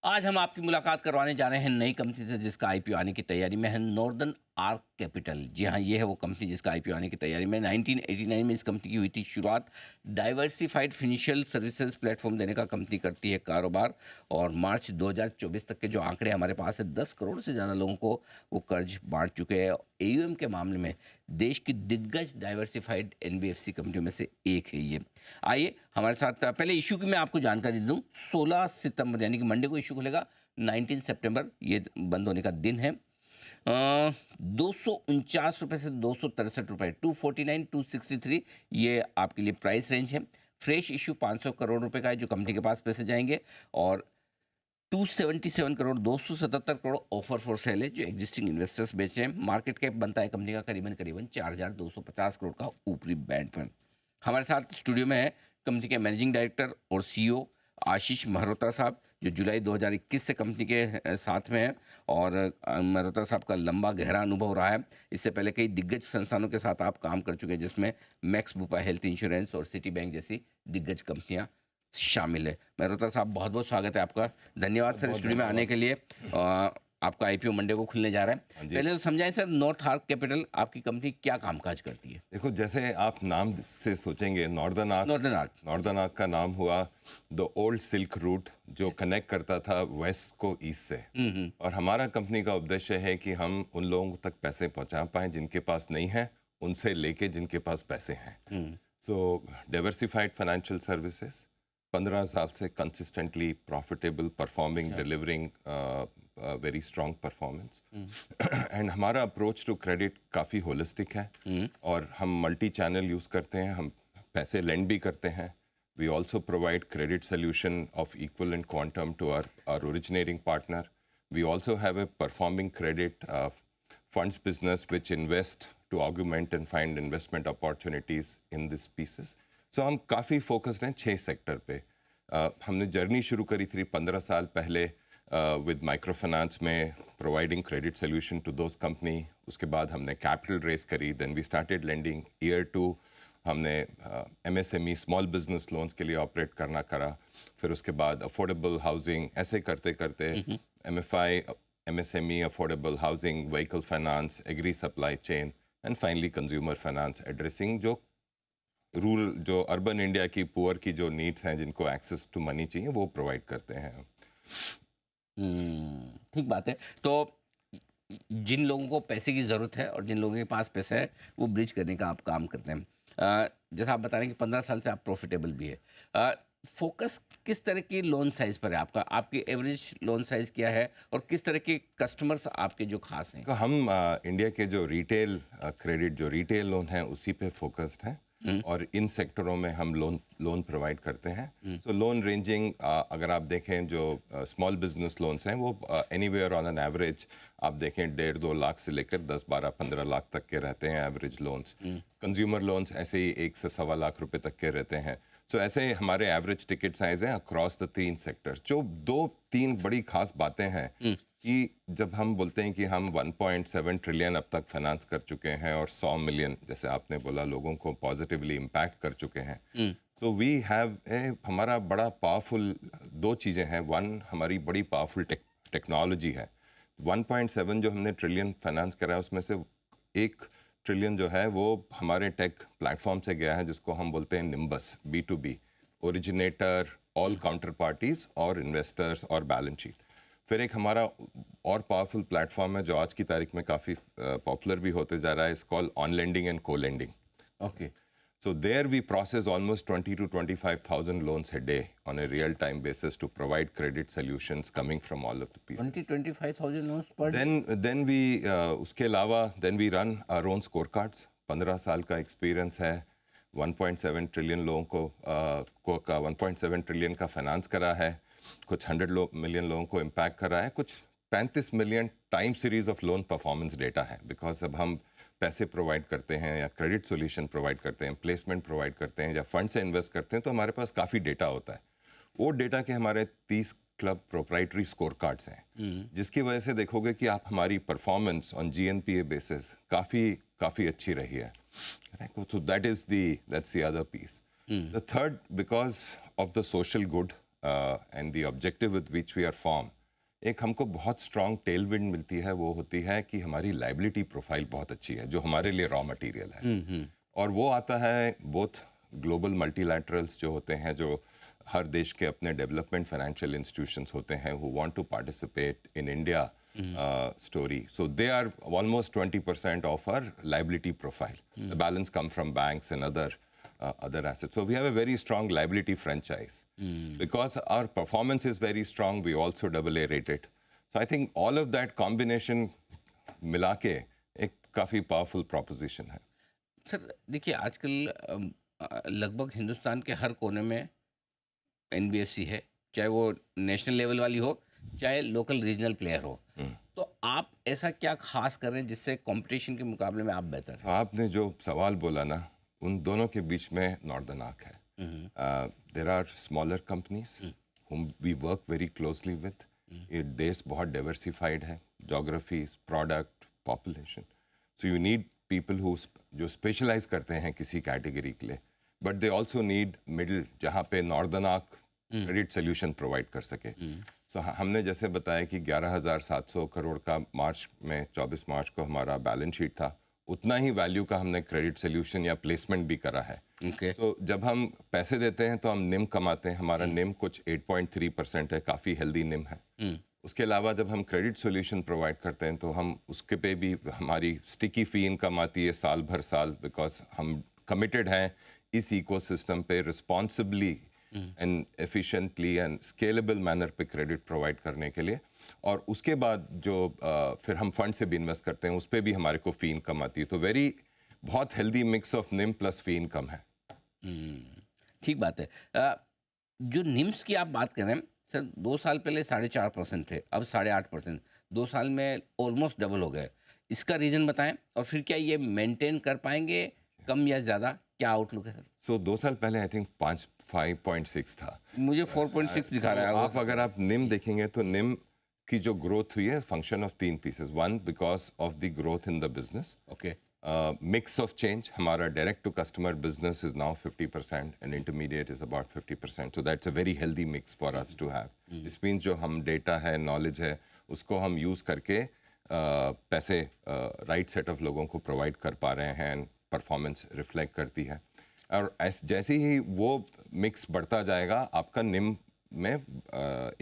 आज हम आपकी मुलाकात करवाने जा रहे हैं नई कंपनी से जिसका आईपीओ आने की तैयारी में है, नॉर्दर्न आर्क कैपिटल। जी हाँ, ये है वो कंपनी जिसका आईपीओ आने की तैयारी में। 1989 में इस कंपनी की हुई थी शुरुआत। डाइवर्सिफाइड फिनेंशियल सर्विसेज प्लेटफॉर्म देने का कंपनी करती है कारोबार। और मार्च 2024 तक के जो आंकड़े हमारे पास है, 10 करोड़ से ज़्यादा लोगों को वो कर्ज बांट चुके हैं। एयूएम के मामले में देश की दिग्गज डाइवर्सिफाइड एनबीएफसी कंपनियों में से एक है ये। आइए हमारे साथ पहले इशू की मैं आपको जानकारी दूं। 16 सितंबर यानी कि मंडे को इशू खुलेगा। 19 सितंबर ये बंद होने का दिन है। 249 रुपये से 263 रुपये, 249 263, ये आपके लिए प्राइस रेंज है। फ्रेश इशू 500 करोड़ रुपए का है जो कंपनी के पास पैसे जाएंगे। और 277 crore, 277 crore offer for sale है जो एग्जिस्टिंग इन्वेस्टर्स बेच रहे हैं। मार्केट कैप बनता है कंपनी का करीबन करीबन 4250 करोड़ का ऊपरी बैंड पर। हमारे साथ स्टूडियो में है कंपनी के मैनेजिंग डायरेक्टर और सीईओ आशीष मेहरोत्रा साहब, जो जुलाई 2021 से कंपनी के साथ में है। और मेहरोत्रा साहब का लंबा गहरा अनुभव रहा है। इससे पहले कई दिग्गज संस्थानों के साथ आप काम कर चुके हैं, जिसमें मैक्स बुपा हेल्थ इंश्योरेंस और सिटी बैंक जैसी दिग्गज कंपनियां शामिल है। मेहरोत्रा साहब, बहुत बहुत स्वागत है आपका। धन्यवाद बहुत सर बहुत स्टूडियो में आने धन्यवाद। के लिए। आपका आईपीओ मंडे को खुलने जा रहा है। हाँ जी। पहले तो समझाएं सर, नॉर्थ आर्क कैपिटल आपकी कंपनी क्या कामकाज करती है? देखो, जैसे आप नाम से सोचेंगे northern arc. Northern arc. Northern arc का नाम हुआ द ओल्ड सिल्क रूट, जो यस। कनेक्ट करता था वेस्ट को ईस्ट से। हम्म। और हमारा कंपनी का उद्देश्य है कि हम उन लोगों तक पैसे पहुंचा पाएं जिनके पास नहीं है, उनसे लेके जिनके पास पैसे हैं। हम्म। सो डाइवर्सिफाइड फाइनेंशियल सर्विसेज, 15 साल से कंसिस्टेंटली प्रॉफिटेबल, परफॉर्मिंग, अच्छा। Delivering very strong performance. Hmm. And हमारा अप्रोच टू क्रेडिट काफ़ी होलिस्टिक है। हम्म। और हम मल्टी चैनल यूज़ करते हैं। हम पैसे लेंड भी करते हैं। We also provide credit solution of equal and quantum to are originating partner. We also have a performing credit funds business which invest to augment and find investment opportunities in these pieces. So हम काफ़ी focused हैं 6 sector पे। हमने journey शुरू करी थी 15 साल पहले विद माइक्रो फाइनेंस में, providing credit solution to those company. उसके बाद हमने कैपिटल रेस करी, then we started lending. Year 2 हमने एमएसएमई स्मॉल बिजनेस लोन्स के लिए ऑपरेट करना करा। फिर उसके बाद अफोर्डेबल हाउसिंग, ऐसे करते करते MFI, MSME, affordable housing, vehicle finance, agri supply chain, and finally consumer finance, addressing जो रूरल, जो अर्बन इंडिया की पुअर की जो नीड्स हैं, जिनको एक्सेस टू मनी चाहिए, वो प्रोवाइड करते हैं। ठीक बात है। तो जिन लोगों को पैसे की ज़रूरत है और जिन लोगों के पास पैसा है, वो ब्रिज करने का आप काम करते हैं। जैसा आप बता रहे हैं कि 15 साल से आप प्रॉफिटेबल भी है। फोकस किस तरह की लोन साइज़ पर है आपका? आपकी एवरेज लोन साइज़ क्या है और किस तरह के कस्टमर्स आपके जो खास हैं? तो हम इंडिया के जो रिटेल क्रेडिट, जो रिटेल लोन है, उसी पे फोकस्ड हैं। हम्म। और इन सेक्टरों में हम लोन प्रोवाइड करते हैं। हम्म। तो लोन रेंजिंग, अगर आप देखें, जो स्मॉल बिजनेस लोन्स हैं, वो एनीवेयर ऑन एन एवरेज आप देखें 1.5-2 लाख से लेकर 10, 12, 15 लाख तक के रहते हैं एवरेज लोन्स। कंज्यूमर लोन्स ऐसे ही 1 से 1.25 लाख रुपए तक के रहते हैं। सो ऐसे हमारे एवरेज टिकट साइज हैं अक्रॉस द 3 सेक्टर्स। जो 2-3 बड़ी खास बातें हैं कि जब हम बोलते हैं कि हम 1.7 ट्रिलियन अब तक फाइनेंस कर चुके हैं और 100 मिलियन, जैसे आपने बोला, लोगों को पॉजिटिवली इम्पैक्ट कर चुके हैं। सो वी हैव हमारा बड़ा पावरफुल 2 चीज़ें हैं। वन, हमारी बड़ी पावरफुल टेक्नोलॉजी है। 1.7 जो हमने ट्रिलियन फाइनेंस करा है, उसमें से 1 ट्रिलियन जो है वो हमारे टेक प्लेटफॉर्म से गया है, जिसको हम बोलते हैं nimbus, B2B, originator, all counter parties और इन्वेस्टर्स और बैलेंस शीट। फिर एक हमारा और पावरफुल प्लेटफॉर्म है जो आज की तारीख में काफ़ी पॉपुलर भी होते जा रहा है, इस कॉल ऑन लेंडिंग एंड को lending. Okay. So there we process almost 20 to 25,000 loans a day on a real-time basis to provide credit solutions coming from all of the pieces. 20-25,000 loans per day? Then we उसके अलावा then we run our own scorecards. 15 साल का experience है। 1.7 trillion लोगों को 1.7 trillion का finance करा है। कुछ 100 मिलियन लोगों को इम्पैक्ट करा है। कुछ 35 million time series of loan performance data है। बिकॉज अब हम पैसे प्रोवाइड करते हैं या क्रेडिट सॉल्यूशन प्रोवाइड करते हैं, प्लेसमेंट प्रोवाइड करते हैं या फंड से इन्वेस्ट करते हैं, तो हमारे पास काफ़ी डेटा होता है। वो डेटा के हमारे 30 क्लब प्रोप्राइटरी स्कोर कार्ड्स हैं, जिसकी वजह से देखोगे कि आप हमारी परफॉर्मेंस ऑन GNPA बेसिस काफ़ी अच्छी रही है। So that's the other piece. The third, because of the social good and the objective with which we are form, एक हमको बहुत स्ट्रॉन्ग टेल विंड मिलती है, वो होती है कि हमारी लाइबिलिटी प्रोफाइल बहुत अच्छी है, जो हमारे लिए रॉ मटेरियल है। और वो आता है बोथ ग्लोबल मल्टीलैटरल्स जो होते हैं, जो हर देश के अपने डेवलपमेंट फाइनेंशियल इंस्टीट्यूशंस होते हैं who want to participate in India story. So they are almost 20% of our liability profile. The balance come from banks and other assets. So we have a very strong liability franchise. Because our performance is very strong, we also AA rated. So I think all of that combination मिला के एक काफ़ी powerful proposition है. Sir देखिए आजकल लगभग हिंदुस्तान के हर कोने में एनबीएफसी है, चाहे वो नेशनल लेवल वाली हो चाहे लोकल रीजनल प्लेयर हो। तो आप ऐसा क्या खास कर रहे हैं जिससे कंपटीशन के मुकाबले में आप बेहतर हैं? आपने जो सवाल बोला ना, उन दोनों के बीच में नॉर्दर्न आर्क है. There are smaller companies whom we work very closely with. ये देश बहुत डाइवर्सिफाइड है, geographies, product, population. So you need people who जो स्पेशलाइज करते हैं किसी कैटेगरी के लिए, but they also need middle, जहाँ पे northern arc credit solution provide कर सके. सो हमने जैसे बताया कि 11,700 करोड़ का मार्च में 24 मार्च को हमारा बैलेंस शीट था, उतना ही वैल्यू का हमने क्रेडिट सोल्यूशन या प्लेसमेंट भी करा है. तो जब हम पैसे देते हैं तो हम निम कमाते हैं. हमारा निम कुछ 8.3% है, काफ़ी हेल्दी निम है. उसके अलावा जब हम क्रेडिट सोल्यूशन प्रोवाइड करते हैं तो हम उसके पे भी हमारी स्टिकी फी इनकम आती है साल भर साल, बिकॉज हम कमिटेड हैं इस इकोसिस्टम पे responsibly and efficiently and scalable manner पे क्रेडिट प्रोवाइड करने के लिए. और उसके बाद जो फिर हम फंड से भी इन्वेस्ट करते हैं, उस पर भी हमारे को फ़ी इनकम आती है. तो बहुत हेल्दी मिक्स ऑफ निम प्लस फ़ी इनकम है. ठीक बात है. जो निम्स की आप बात कर रहे हैं सर, 2 साल पहले 4.5% थे, अब 8.5%. 2 साल में ऑलमोस्ट डबल हो गए. इसका रीज़न बताएं, और फिर क्या ये मेंटेन कर पाएंगे, कम या ज़्यादा, क्या आउटलुक है सर? सो 2 साल पहले आई थिंक 5.6 था, मुझे 4.6 दिखा रहा है. अगर आप निम देखेंगे तो निम की जो ग्रोथ हुई है function of 3 pieces. 1 because of the growth in the business. Okay. Mix of change. हमारा direct to customer business is now 50% and intermediate is about 50%. So that's a very healthy mix for us to have. This means जो हम data है, knowledge है, उसको हम use करके पैसे right set of लोगों को provide कर पा रहे हैं and performance reflect करती है. और जैसे ही वो mix बढ़ता जाएगा, आपका NIM में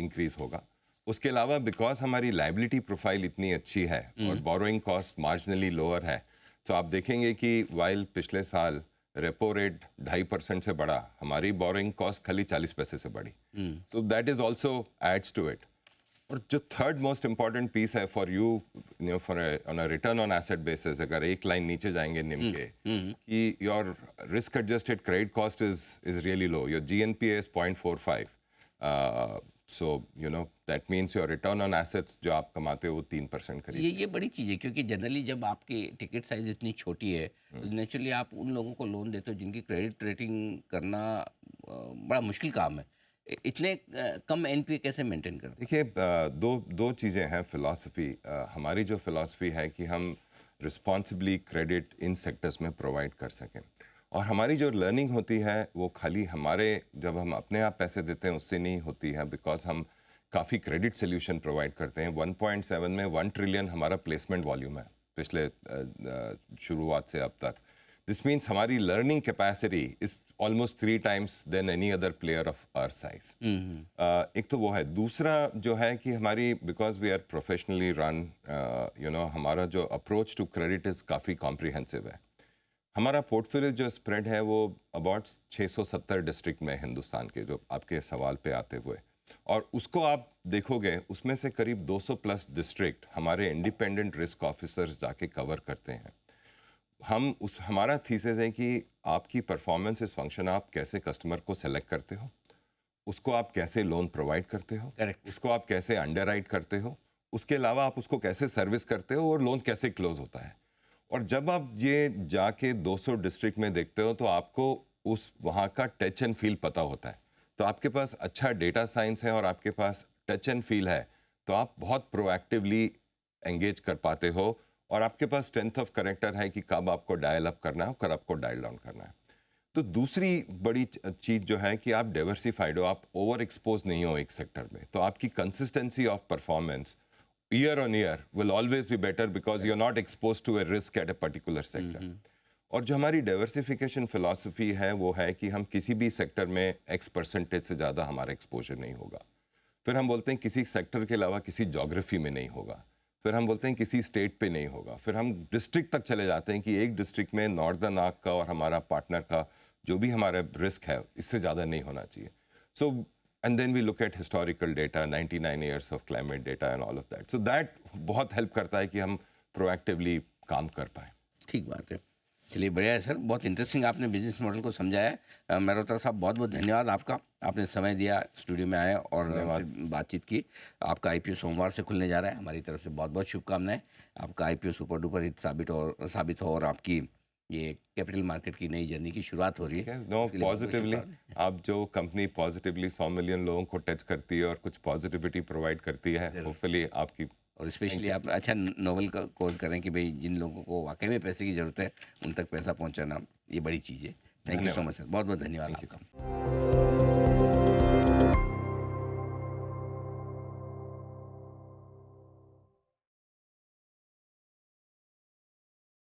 increase होगा. उसके अलावा because हमारी liability profile इतनी अच्छी है और borrowing cost marginally lower है, तो आप देखेंगे कि वाइल पिछले साल रेपो रेट 2.5% से बढ़ा, हमारी बोरिंग कॉस्ट खाली 40 पैसे से बढ़ी. So that is also adds to it. और जो थर्ड मोस्ट इम्पॉर्टेंट पीस है for you know for on a return on asset basis, अगर एक लाइन नीचे जाएंगे निम के, कि your risk adjusted credit cost is really low. Your GNPA is 0.45. So you know that means your return on assets जो आप कमाते हो वो 3% करीब. ये बड़ी चीज़ है, क्योंकि जनरली जब आपकी टिकट साइज इतनी छोटी है तो नेचुरली आप उन लोगों को लोन देते हो जिनकी क्रेडिट रेटिंग करना बड़ा मुश्किल काम है. इतने कम NPA कैसे मेंटेन करते हैं? देखिए, दो चीज़ें हैं फिलॉसफी. हमारी जो फिलॉसफी है कि हम रिस्पॉन्सिबली क्रेडिट इन सेक्टर्स में प्रोवाइड कर सकें. और हमारी जो लर्निंग होती है वो खाली हमारे जब हम अपने आप पैसे देते हैं उससे नहीं होती है, बिकॉज हम काफ़ी क्रेडिट सोल्यूशन प्रोवाइड करते हैं. 1.7 में 1 ट्रिलियन हमारा प्लेसमेंट वॉल्यूम है पिछले शुरुआत से अब तक. दिस मीन्स हमारी learning capacity is almost 3 times then any other player of our size. एक तो वो है. दूसरा जो है कि हमारी because we are professionally run, you know, हमारा जो अप्रोच टू क्रेडिट इज़ काफ़ी कॉम्प्रिहेंसिव है. हमारा पोर्टफोलियो जो स्प्रेड है वो अबाउट 670 डिस्ट्रिक्ट में हिंदुस्तान के, जो आपके सवाल पे आते हुए, और उसको आप देखोगे उसमें से करीब 200 प्लस डिस्ट्रिक्ट हमारे इंडिपेंडेंट रिस्क ऑफिसर्स जाके कवर करते हैं. हमारा थीसिस है कि आपकी परफॉर्मेंस इस फंक्शन, आप कैसे कस्टमर को सेलेक्ट करते हो, उसको आप कैसे लोन प्रोवाइड करते हो, उसको आप कैसे अंडरराइट करते हो, उसके अलावा आप उसको कैसे सर्विस करते हो और लोन कैसे क्लोज होता है. और जब आप ये जाके 200 डिस्ट्रिक्ट में देखते हो तो आपको उस वहाँ का टच एंड फील पता होता है. तो आपके पास अच्छा डेटा साइंस है और आपके पास टच एंड फील है, तो आप बहुत प्रोएक्टिवली एंगेज कर पाते हो. और आपके पास स्ट्रेंथ ऑफ कैरेक्टर है कि कब आपको डायल अप करना है और कब आपको डायल डाउन करना है. तो दूसरी बड़ी चीज़ जो है कि आप डाइवर्सिफाइड हो, आप ओवर एक्सपोज नहीं हो एक सेक्टर में, तो आपकी consistency of performance year on year will always be better because you are not expose to a risk at a particular sector. और जो हमारी डाइवर्सिफिकेशन फिलॉसफी है वो है कि हम किसी भी सेक्टर में एक्स परसेंटेज से ज़्यादा हमारा एक्सपोजर नहीं होगा। फिर हम बोलते हैं किसी सेक्टर के अलावा किसी जोग्राफी में नहीं होगा। फिर हम बोलते हैं किसी स्टेट पे नहीं होगा। फिर हम डिस्ट्रिक्ट तक चले जाते हैं कि एक डिस्ट्रिक्ट में नॉर्दर्न आर्क का और हमारा पार्टनर का जो भी हमारा रिस्क है इससे ज़्यादा नहीं होना चाहिए। So and then we look at historical data, 99 years of climate data and all of that. So that बहुत हेल्प करता है कि हम प्रोएक्टिवली काम कर पाएँ। ठीक बात है। चलिए बढ़िया है सर, बहुत इंटरेस्टिंग आपने बिजनेस मॉडल को समझाया है। मेहरोत्रा साहब बहुत बहुत धन्यवाद आपका, आपने समय दिया, स्टूडियो में आए और फिर बातचीत की। आपका आईपीओ सोमवार से खुलने जा रहा है, हमारी तरफ से बहुत बहुत शुभकामनाएं। आपका आईपीओ सुपर डुपर हिट साबित हो और आपकी ये कैपिटल मार्केट की नई जर्नी की शुरुआत हो रही है। नो इसके लिए बहुत बहुत पॉजिटिवली, शुभकामनाएं। आप जो कंपनी पॉजिटिवली 100 मिलियन लोगों को टच करती है और कुछ पॉजिटिविटी प्रोवाइड करती है, होपफुली आपकी और स्पेशली आप अच्छा नोवेल का कोर्स करें कि भाई जिन लोगों को वाकई में पैसे की ज़रूरत है उन तक पैसा पहुंचाना, ये बड़ी चीज़ है। Thank you so much sir, बहुत बहुत धन्यवाद आपका।